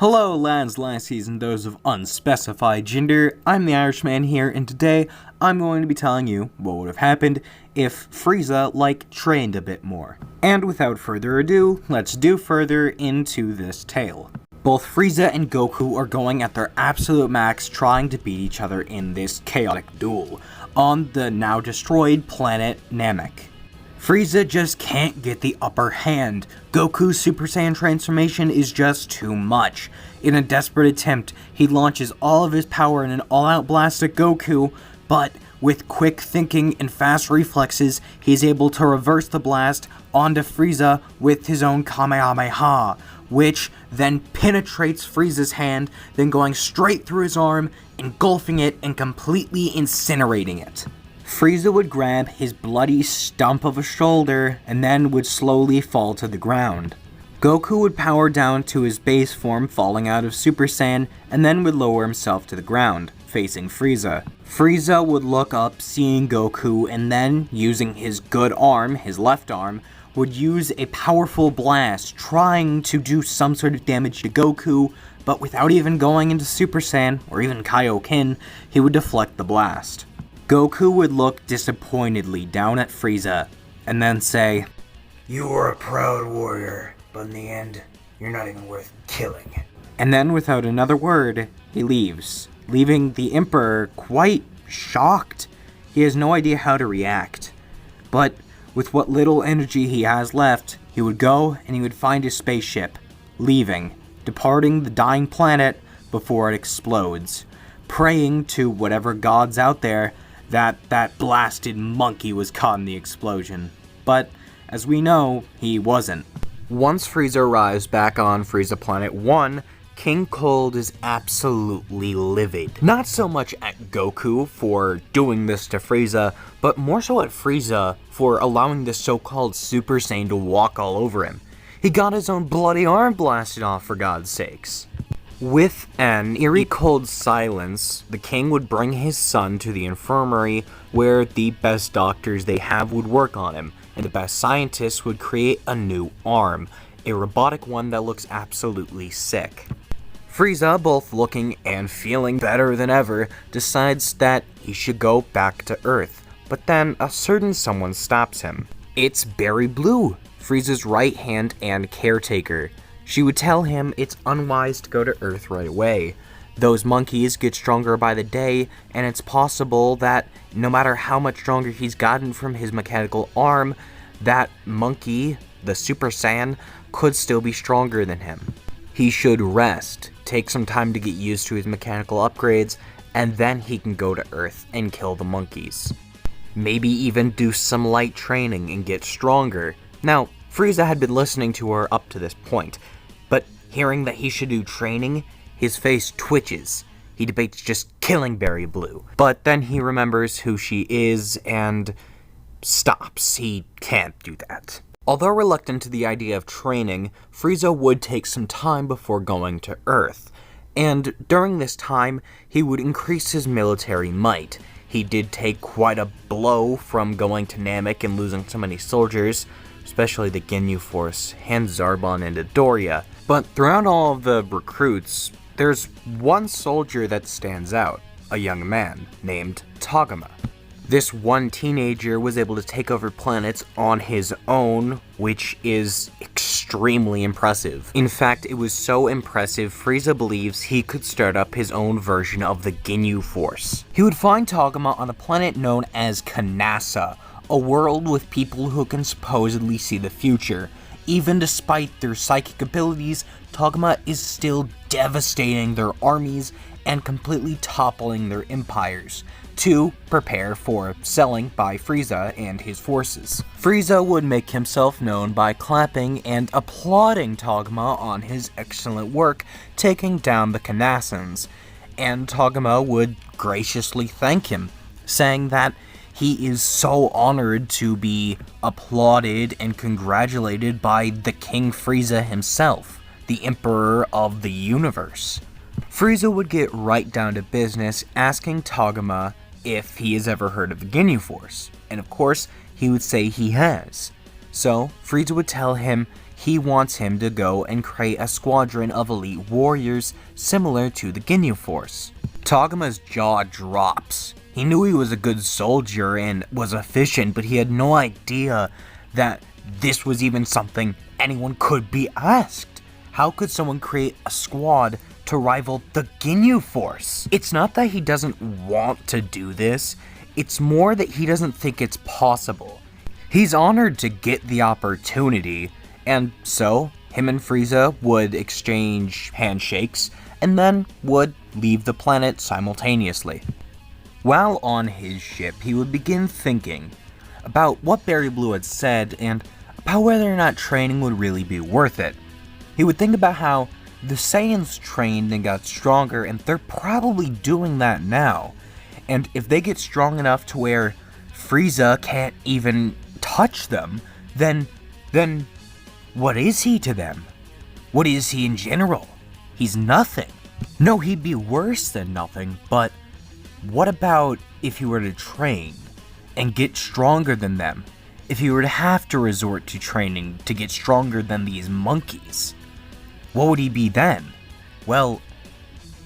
Hello lads, lassies, and those of unspecified gender. I'm the Irishman here, and today I'm going to be telling you what would have happened if Frieza, trained a bit more. And without further ado, let's do further into this tale. Both Frieza and Goku are going at their absolute max trying to beat each other in this chaotic duel on the now destroyed planet Namek. Frieza just can't get the upper hand. Goku's Super Saiyan transformation is just too much. In a desperate attempt, he launches all of his power in an all-out blast at Goku, but with quick thinking and fast reflexes, he's able to reverse the blast onto Frieza with his own Kamehameha, which then penetrates Frieza's hand, then going straight through his arm, engulfing it and completely incinerating it. Frieza would grab his bloody stump of a shoulder and then would slowly fall to the ground. Goku would power down to his base form, falling out of Super Saiyan, and then would lower himself to the ground, facing Frieza. Frieza would look up, seeing Goku, and then, using his good arm, his left arm, would use a powerful blast, trying to do some sort of damage to Goku, but without even going into Super Saiyan, or even Kaioken, he would deflect the blast. Goku would look disappointedly down at Frieza, and then say, "You were a proud warrior, but in the end, you're not even worth killing." And then without another word, he leaves, leaving the Emperor quite shocked. He has no idea how to react. But with what little energy he has left, he would go and he would find his spaceship, leaving, departing the dying planet before it explodes, praying to whatever gods out there that blasted monkey was caught in the explosion. But, as we know, he wasn't. Once Frieza arrives back on Frieza Planet 1, King Cold is absolutely livid. Not so much at Goku for doing this to Frieza, but more so at Frieza for allowing this so-called Super Saiyan to walk all over him. He got his own bloody arm blasted off, for God's sakes. With an eerie cold silence, the king would bring his son to the infirmary where the best doctors they have would work on him, and the best scientists would create a new arm, a robotic one that looks absolutely sick. Frieza, both looking and feeling better than ever, decides that he should go back to Earth, but then a certain someone stops him. It's Berry Blue, Frieza's right hand and caretaker. She would tell him it's unwise to go to Earth right away. Those monkeys get stronger by the day, and it's possible that no matter how much stronger he's gotten from his mechanical arm, that monkey, the Super Saiyan, could still be stronger than him. He should rest, take some time to get used to his mechanical upgrades, and then he can go to Earth and kill the monkeys. Maybe even do some light training and get stronger. Now, Frieza had been listening to her up to this point, but hearing that he should do training, his face twitches. He debates just killing Berry Blue, but then he remembers who she is and stops. He can't do that. Although reluctant to the idea of training, Frieza would take some time before going to Earth, and during this time, he would increase his military might. He did take quite a blow from going to Namek and losing so many soldiers, especially the Ginyu Force, and Zarbon and Doria. But throughout all of the recruits, there's one soldier that stands out, a young man named Togama. This one teenager was able to take over planets on his own, which is extremely impressive. In fact, it was so impressive, Frieza believes he could start up his own version of the Ginyu Force. He would find Togama on a planet known as Kanasa, a world with people who can supposedly see the future. Even despite their psychic abilities, Togama is still devastating their armies and completely toppling their empires, to prepare for selling by Frieza and his forces. Frieza would make himself known by clapping and applauding Togama on his excellent work taking down the Kanasans, and Togama would graciously thank him, saying that he is so honored to be applauded and congratulated by the King Frieza himself, the Emperor of the universe. Frieza would get right down to business, asking Togama if he has ever heard of the Ginyu Force, and of course, he would say he has. So, Frieza would tell him he wants him to go and create a squadron of elite warriors similar to the Ginyu Force. Togama's jaw drops. He knew he was a good soldier and was efficient, but he had no idea that this was even something anyone could be asked. How could someone create a squad to rival the Ginyu Force? It's not that he doesn't want to do this, it's more that he doesn't think it's possible. He's honored to get the opportunity, and so him and Frieza would exchange handshakes and then would leave the planet simultaneously. While on his ship, he would begin thinking about what Barry Blue had said and about whether or not training would really be worth it. He would think about how the Saiyans trained and got stronger, and they're probably doing that now. And if they get strong enough to where Frieza can't even touch them, then what is he to them? What is he in general? He's nothing. No, he'd be worse than nothing, but what about if he were to train and get stronger than them? If he were to have to resort to training to get stronger than these monkeys, what would he be then? Well,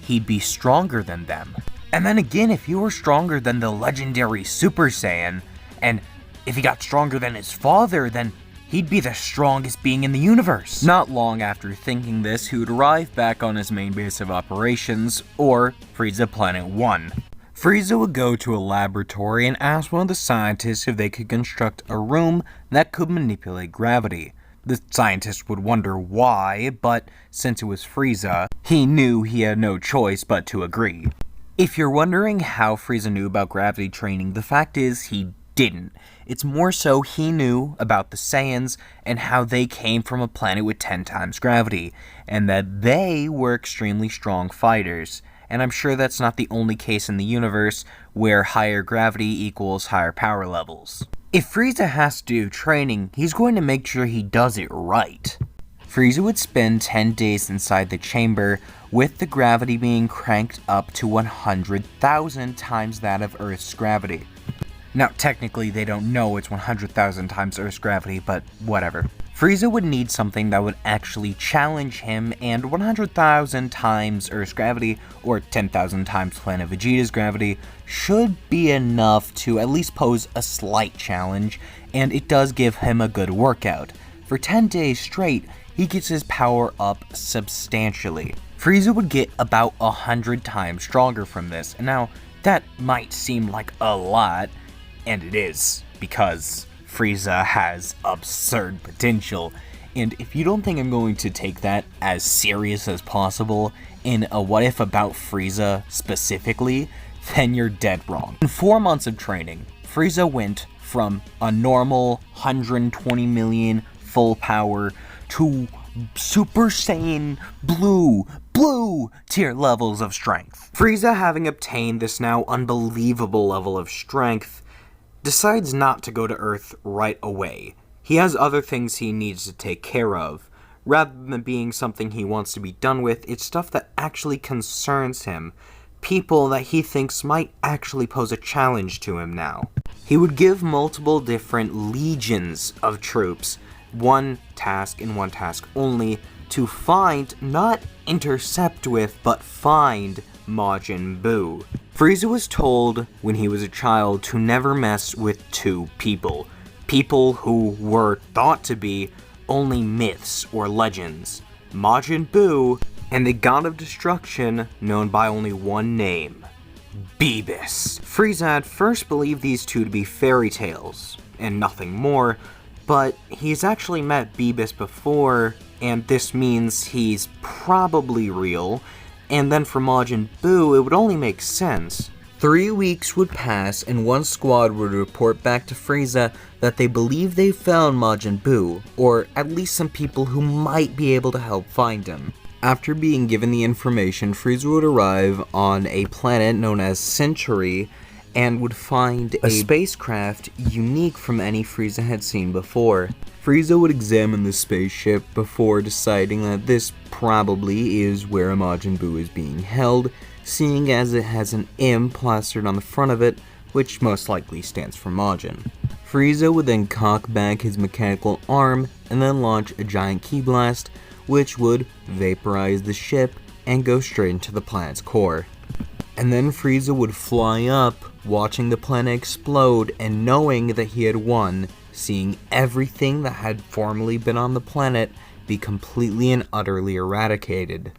he'd be stronger than them. And then again, if he were stronger than the legendary Super Saiyan, and if he got stronger than his father, then he'd be the strongest being in the universe. Not long after thinking this, he would arrive back on his main base of operations, or Frieza Planet 1. Frieza would go to a laboratory and ask one of the scientists if they could construct a room that could manipulate gravity. The scientist would wonder why, but since it was Frieza, he knew he had no choice but to agree. If you're wondering how Frieza knew about gravity training, the fact is he didn't. It's more so he knew about the Saiyans and how they came from a planet with 10 times gravity, and that they were extremely strong fighters. And I'm sure that's not the only case in the universe where higher gravity equals higher power levels. If Frieza has to do training, he's going to make sure he does it right. Frieza would spend 10 days inside the chamber, with the gravity being cranked up to 100,000 times that of Earth's gravity. Now, technically, they don't know it's 100,000 times Earth's gravity, but whatever. Frieza would need something that would actually challenge him, and 100,000 times Earth's gravity, or 10,000 times Planet Vegeta's gravity, should be enough to at least pose a slight challenge, and it does give him a good workout. For 10 days straight, he gets his power up substantially. Frieza would get about 100 times stronger from this, and now, that might seem like a lot, and it is, because Frieza has absurd potential, and if you don't think I'm going to take that as serious as possible in a what if about Frieza specifically, then you're dead wrong. In 4 months of training, Frieza went from a normal 120 million full power to Super Saiyan Blue tier levels of strength. Frieza, having obtained this now unbelievable level of strength, decides not to go to Earth right away. He has other things he needs to take care of. Rather than being something he wants to be done with, it's stuff that actually concerns him. People that he thinks might actually pose a challenge to him now. He would give multiple different legions of troops one task and one task only to find, not intercept with, but find Majin Buu. Frieza was told when he was a child to never mess with two people. People who were thought to be only myths or legends. Majin Buu and the god of destruction known by only one name, Beerus. Frieza at first believed these two to be fairy tales and nothing more, but he's actually met Beerus before, and this means he's probably real, and then for Majin Buu, it would only make sense. 3 weeks would pass, and one squad would report back to Frieza that they believe they found Majin Buu, or at least some people who might be able to help find him. After being given the information, Frieza would arrive on a planet known as Century, and would find a spacecraft unique from any Frieza had seen before. Frieza would examine the spaceship before deciding that this probably is where Majin Buu is being held, seeing as it has an M plastered on the front of it, which most likely stands for Majin. Frieza would then cock back his mechanical arm and then launch a giant ki blast, which would vaporize the ship and go straight into the planet's core. And then Frieza would fly up, watching the planet explode and knowing that he had won, seeing everything that had formerly been on the planet be completely and utterly eradicated.